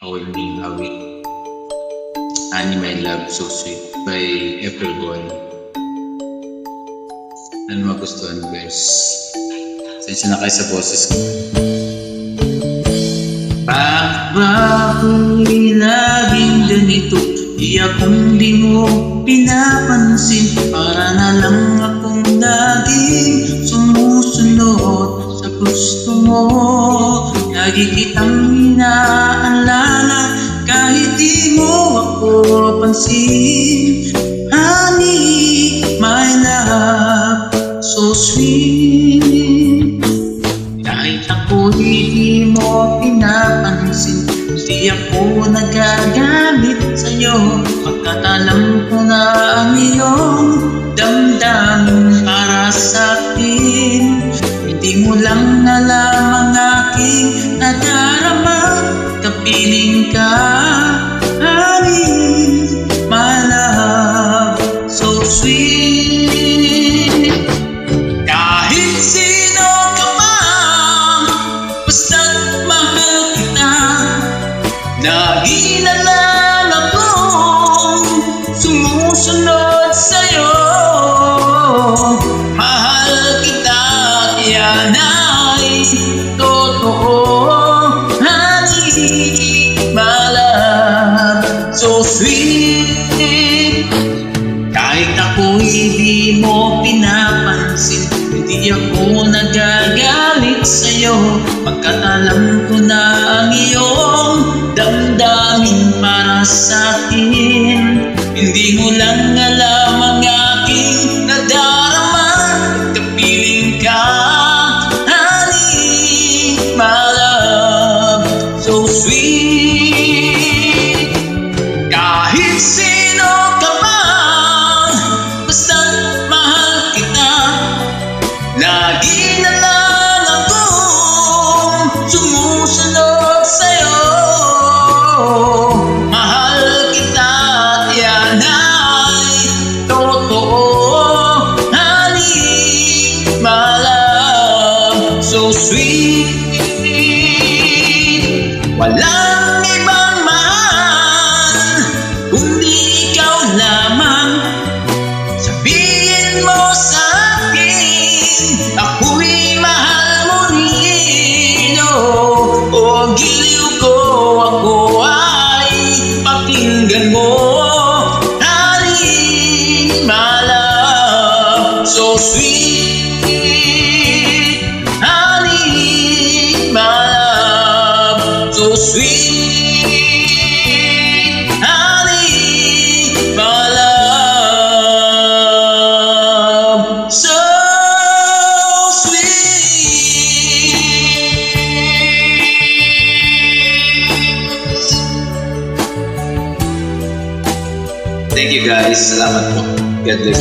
Holding Away. Ani My Love So Sweet by April Boy. Ano magustuhan guys? Sensya na kayo sa boses ko. Bakit ba ako'y laging ganito? Di akong di mo pinapansin. Para na lang akong laging sumusunod sa gusto mo. Lagi kitang inaalala kahit di mo ako pansin. Honey, my love, so sweet. Kahit ako'y di mo pinapansin, di ako nagagalit sa'yo. Pagkat alam ko na ang iyong damdamin para sa'kin. Hindi mo lang alam ang aking nadarama. Kapiling ka, honey, my love, so sweet. Kahit sino ka man, basta't mahal kita. Lagi na lang akong sumusunod sa'yo. Mahal kita, yan ay totoo. Honey, my love, so sweet. Kahit ako'y di mo pinapansin, hindi ako nagagalit sa'yo. Pagkat alam ko na ang iyong damdamin para sa'kin. Hindi mo lang alam ang aking nadarama. Kapiling ka, honey, my love, so sweet. Kahit sino ka man, basta't mahal kita. Lagi na lang akong sumusunod sa'yo. Mahal kita, yan ay totoo. Honey, my love, so sweet. Walang ibang mahal kundi ikaw lamang. Sabihin mo sa'kin, ako'y mahal mo rin. O giliw ko, ako ay pakinggan mo. Honey, my love, so sweet. Honey, my love, so sweet. Honey, my love, so sweet. Thank you guys. Salamat po. God bless.